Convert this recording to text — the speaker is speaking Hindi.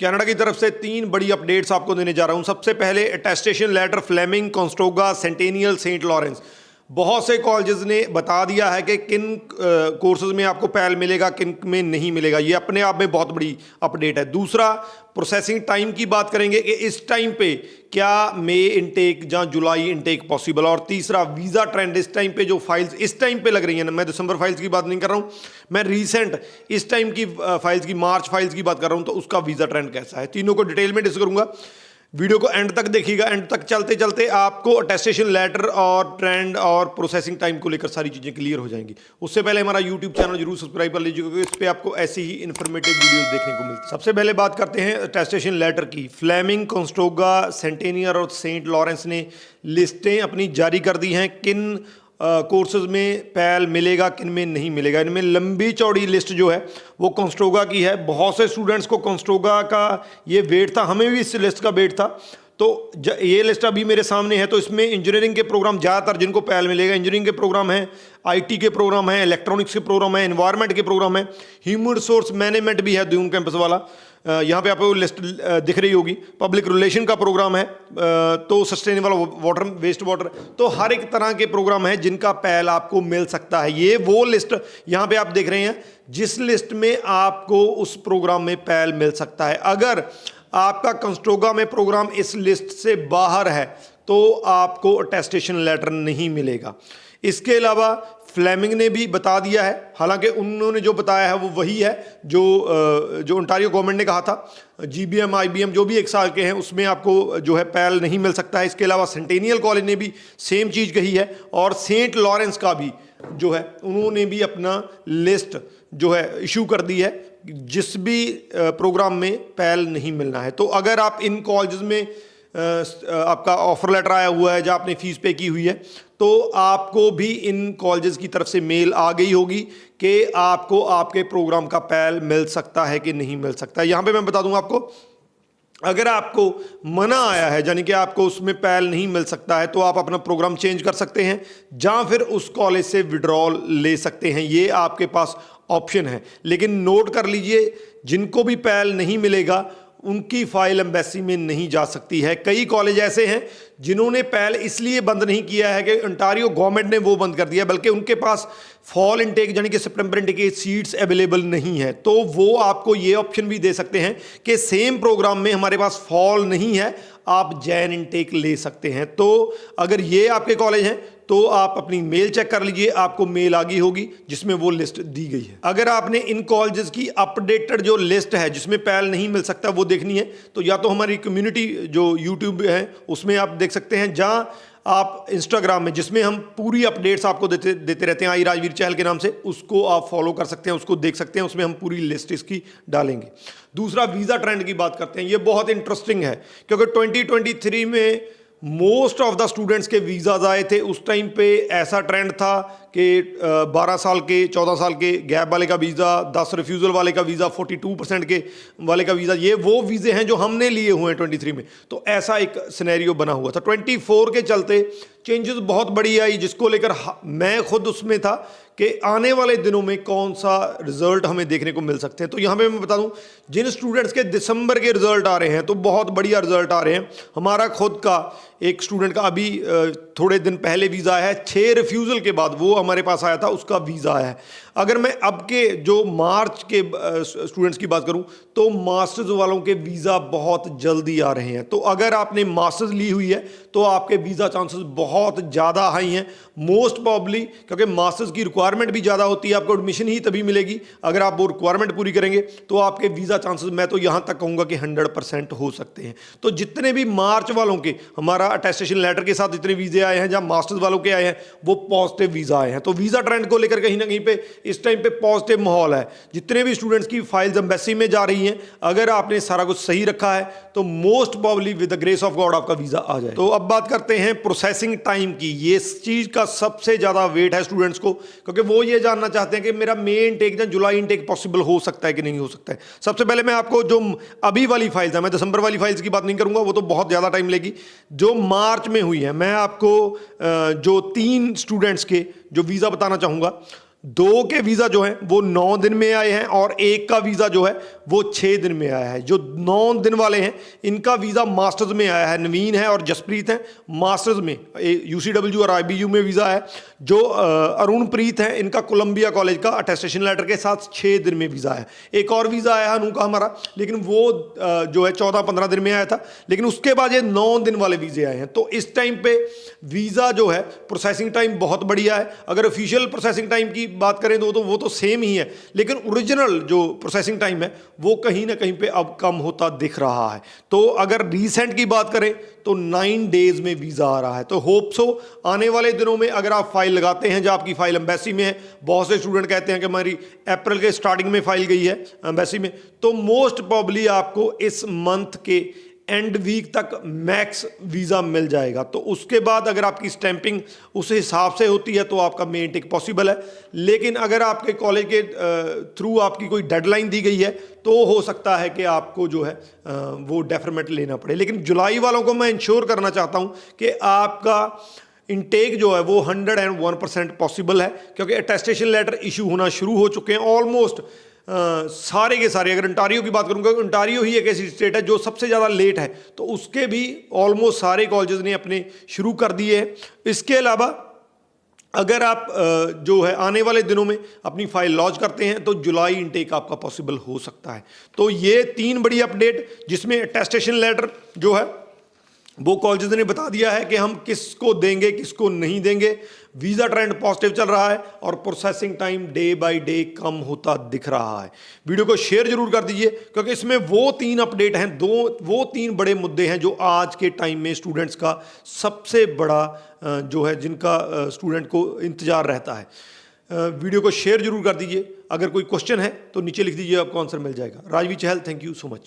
कनाडा की तरफ से 3 बड़ी अपडेट्स आपको देने जा रहा हूं। सबसे पहले attestation letter Fleming, Conestoga, Centennial, Saint Lawrence. बहुत से कॉलेजेस ने बता दिया है कि किन कोर्सेज में आपको पैल मिलेगा, किन में नहीं मिलेगा। ये अपने आप में बहुत बड़ी अपडेट है। दूसरा, प्रोसेसिंग टाइम की बात करेंगे कि इस टाइम पे क्या मई इनटेक या जुलाई इनटेक पॉसिबल। और तीसरा, वीज़ा ट्रेंड। इस टाइम पे जो फाइल्स इस टाइम पे लग रही हैं, मैं दिसंबर फाइल्स की बात नहीं कर रहा हूँ, मैं रीसेंट इस टाइम की फाइल्स की, मार्च फाइल्स की बात कर रहा हूँ, तो उसका वीज़ा ट्रेंड कैसा है। तीनों को डिटेल में डिस्कस करूँगा। वीडियो को एंड तक देखिएगा। एंड तक चलते चलते आपको अटेस्टेशन लेटर और ट्रेंड और प्रोसेसिंग टाइम को लेकर सारी चीज़ें क्लियर हो जाएंगी। उससे पहले हमारा यूट्यूब चैनल जरूर सब्सक्राइब कर लीजिए, क्योंकि इस पर आपको ऐसी ही इन्फॉर्मेटिव वीडियोस देखने को मिलती है। सबसे पहले बात करते हैं अटेस्टेशन लेटर की। फ्लेमिंग, कॉन्स्टोगा, सेंटेनियर और सेंट लॉरेंस ने लिस्टें अपनी जारी कर दी हैं किन कोर्सेज में पैल मिलेगा, किन में नहीं मिलेगा। इनमें लंबी चौड़ी लिस्ट जो है वो कॉन्स्टोगा की है। बहुत से स्टूडेंट्स को कॉन्स्टोगा का ये वेट था, हमें भी इस लिस्ट का वेट था। तो ये लिस्ट अभी मेरे सामने है। तो इसमें इंजीनियरिंग के प्रोग्राम ज़्यादातर जिनको पैल मिलेगा, इंजीनियरिंग के प्रोग्राम हैं, आईटी के प्रोग्राम हैं, इलेक्ट्रॉनिक्स के प्रोग्राम हैं, एनवायरनमेंट के प्रोग्राम हैं, ह्यूमन रिसोर्स मैनेजमेंट भी है दून कैंपस वाला। यहाँ पे आपको लिस्ट दिख रही होगी। पब्लिक रिलेशन का प्रोग्राम है, तो सस्टेनेबल वाटर, वेस्ट वाटर, तो हर एक तरह के प्रोग्राम है जिनका पैल आपको मिल सकता है। ये वो लिस्ट यहाँ पे आप देख रहे हैं जिस लिस्ट में आपको उस प्रोग्राम में पैल मिल सकता है। अगर आपका कॉन्स्टोगा में प्रोग्राम इस लिस्ट से बाहर है तो आपको अटेस्टेशन लेटर नहीं मिलेगा। इसके अलावा फ्लेमिंग ने भी बता दिया है, हालांकि उन्होंने जो बताया है वो वही है जो ओंटारियो गवर्नमेंट ने कहा था। जीबीएम, आईबीएम जो भी 1 साल के हैं उसमें आपको जो है पैल नहीं मिल सकता है। इसके अलावा सेंटेनियल कॉलेज ने भी सेम चीज़ कही है, और सेंट लॉरेंस का भी जो है उन्होंने भी अपना लिस्ट जो है इशू कर दी है जिस भी प्रोग्राम में पैल नहीं मिलना है। तो अगर आप इन कॉलेजेस में आपका ऑफर लेटर आया हुआ है, जहाँ आपने फीस पे की हुई है, तो आपको भी इन कॉलेजेस की तरफ से मेल आ गई होगी कि आपको आपके प्रोग्राम का पैल मिल सकता है कि नहीं मिल सकता है। यहाँ पे मैं बता दूंगा आपको, अगर आपको मना आया है, यानी कि आपको उसमें पैल नहीं मिल सकता है, तो आप अपना प्रोग्राम चेंज कर सकते हैं या फिर उस कॉलेज से विड्रॉल ले सकते हैं। ये आपके पास ऑप्शन है। लेकिन नोट कर लीजिए, जिनको भी पैल नहीं मिलेगा उनकी फाइल एम्बेसी में नहीं जा सकती है। कई कॉलेज ऐसे हैं जिन्होंने पैल इसलिए बंद नहीं किया है कि ओंटारियो गवर्नमेंट ने वो बंद कर दिया, बल्कि उनके पास फॉल इनटेक यानी कि सितंबर इनटेक के सीट्स अवेलेबल नहीं है। तो वो आपको ये ऑप्शन भी दे सकते हैं कि सेम प्रोग्राम में हमारे पास फॉल नहीं है, आप जैन इनटेक ले सकते हैं। तो अगर ये आपके कॉलेज हैं तो आप अपनी मेल चेक कर लीजिए, आपको मेल आ गई होगी जिसमें वो लिस्ट दी गई है। अगर आपने इन कॉलेजेस की अपडेटेड जो लिस्ट है जिसमें पैल नहीं मिल सकता वो देखनी है, तो या तो हमारी कम्युनिटी जो यूट्यूब है उसमें आप देख सकते हैं, जहाँ आप इंस्टाग्राम में जिसमें हम पूरी अपडेट्स आपको देते रहते हैं, आई राजवीर चहल के नाम से, उसको आप फॉलो कर सकते हैं, उसको देख सकते हैं, उसमें हम पूरी लिस्ट इसकी डालेंगे। दूसरा, वीज़ा ट्रेंड की बात करते हैं। ये बहुत इंटरेस्टिंग है क्योंकि 2023 में मोस्ट ऑफ द स्टूडेंट्स के वीज़ाज आए थे। उस टाइम पे ऐसा ट्रेंड था कि 12 साल के, 14 साल के गैप वाले का वीज़ा, 10 रिफ्यूज़ल वाले का वीज़ा, 42% के वाले का वीज़ा, ये वो वीज़े हैं जो हमने लिए हुए हैं 23 में। तो ऐसा एक सिनेरियो बना हुआ था। 24 के चलते चेंजेस बहुत बड़ी आई, जिसको लेकर मैं खुद उसमें था कि आने वाले दिनों में कौन सा रिजल्ट हमें देखने को मिल सकते हैं। तो यहाँ पे मैं बता दूं, जिन स्टूडेंट्स के दिसंबर के रिजल्ट आ रहे हैं तो बहुत बढ़िया रिजल्ट आ रहे हैं। हमारा खुद का एक स्टूडेंट का अभी थोड़े दिन पहले वीज़ा आया है, 6 रिफ्यूज़ल के बाद वो हमारे पास आया था, उसका वीज़ा आया है। अगर मैं अब के जो मार्च के स्टूडेंट्स की बात करूं तो मास्टर्स वालों के वीज़ा बहुत जल्दी आ रहे हैं। तो अगर आपने मास्टर्स ली हुई है तो आपके वीज़ा चांसेस बहुत ज़्यादा हाई हैं, मोस्ट प्रॉब्ली, क्योंकि मास्टर्स की रिक्वायरमेंट भी ज़्यादा होती है। आपको एडमिशन ही तभी मिलेगी अगर आप वो रिक्वायरमेंट पूरी करेंगे। तो आपके वीज़ा चांसेस मैं तो यहाँ तक कहूँगा कि 100% हो सकते हैं। तो जितने भी मार्च वालों के हमारा अटेस्टेशन लेटर के साथ जितने वीज़े आए हैं, जहाँ मास्टर्स वालों के आए हैं, वो पॉजिटिव वीज़ा आए हैं। तो वीज़ा ट्रेंड को लेकर कहीं ना कहीं पे इस टाइम पे पॉजिटिव माहौल है। जितने भी स्टूडेंट्स की फाइल्स एम्बेसी में जा रही हैं, अगर आपने सारा कुछ सही रखा है तो most probably with the grace of God आपका वीज़ा आ जाए। तो अब बात करते हैं प्रोसेसिंग टाइम की। ये इस चीज़ का सबसे ज़्यादा वेट है स्टूडेंट्स को, क्योंकि वो ये जानना चाहते हैं कि मेरा मई इनटेक या जुलाई इनटेक पॉसिबल हो सकता है कि नहीं हो सकता है। सबसे पहले मैं आपको जो अभी वाली फाइल्स है, मैं दिसंबर वाली फाइल्स की बात नहीं करूंगा, वो तो बहुत ज़्यादा टाइम लेगी। जो मार्च में हुई है, मैं आपको जो 3 स्टूडेंट्स के जो वीज़ा बताना चाहूँगा। 2 के वीज़ा जो है वो 9 दिन में आए हैं और 1 का वीज़ा जो है वो 6 दिन में आया है। जो 9 दिन वाले हैं इनका वीज़ा मास्टर्स में आया है, नवीन है और जसप्रीत हैं मास्टर्स में, यूसीडब्ल्यू और आईबीयू में वीज़ा है। जो अरुणप्रीत हैं इनका कोलंबिया कॉलेज का अटेस्टेशन लेटर के साथ 6 दिन में वीज़ा है। एक और वीज़ा आया अनु का हमारा, लेकिन वो जो है 14-15 दिन में आया था, लेकिन उसके बाद ये 9 दिन वाले वीज़े आए हैं। तो इस टाइम पे वीज़ा जो है प्रोसेसिंग टाइम बहुत बढ़िया है। अगर ऑफिशियल प्रोसेसिंग टाइम की बात करें तो वो तो सेम ही है, लेकिन ओरिजिनल जो प्रोसेसिंग टाइम है वो कहीं ना कहीं पे अब कम होता दिख रहा है। तो अगर रीसेंट की बात करें तो 9 डेज में वीज़ा आ रहा है। तो होप सो आने वाले दिनों में अगर आप फाइल लगाते हैं, जो आपकी फाइल एम्बेसी में है, बहुत से स्टूडेंट कहते हैं कि हमारी अप्रैल के स्टार्टिंग में फाइल गई है एम्बेसी में, तो मोस्ट प्रॉब्ली आपको इस मंथ के एंड वीक तक मैक्स वीज़ा मिल जाएगा। तो उसके बाद अगर आपकी स्टैंपिंग उस हिसाब से होती है तो आपका मेन टिक पॉसिबल है। लेकिन अगर आपके कॉलेज के थ्रू आपकी कोई डेडलाइन दी गई है तो हो सकता है कि आपको जो है वो डेफरमेट लेना पड़े। लेकिन जुलाई वालों को मैं इंश्योर करना चाहता हूँ कि आपका इनटेक जो है वो 101% पॉसिबल है, क्योंकि अटेस्टेशन लेटर इशू होना शुरू हो चुके हैं ऑलमोस्ट सारे के सारे। अगर ओंटारियो की बात करूंगा, ओंटारियो ही एक ऐसी स्टेट है जो सबसे ज़्यादा लेट है, तो उसके भी ऑलमोस्ट सारे कॉलेजेस ने अपने शुरू कर दिए हैं। इसके अलावा अगर आप जो है आने वाले दिनों में अपनी फाइल लॉन्च करते हैं तो जुलाई इनटेक आपका पॉसिबल हो सकता है। तो ये 3 बड़ी अपडेट, जिसमें अटेस्टेशन लेटर जो है वो कॉलेजेस ने बता दिया है कि हम किसको देंगे किसको नहीं देंगे। वीज़ा ट्रेंड पॉजिटिव चल रहा है और processing time day by day कम होता दिख रहा है। वीडियो को शेयर जरूर कर दीजिए, क्योंकि इसमें वो 3 अपडेट हैं, वो 3 बड़े मुद्दे हैं जो आज के टाइम में स्टूडेंट्स का सबसे बड़ा जो है, जिनका स्टूडेंट को इंतजार रहता है। वीडियो को शेयर जरूर कर दीजिए। अगर कोई क्वेश्चन है तो नीचे लिख दीजिए, आपको आंसर मिल जाएगा। राजवी चहल, थैंक यू सो मच।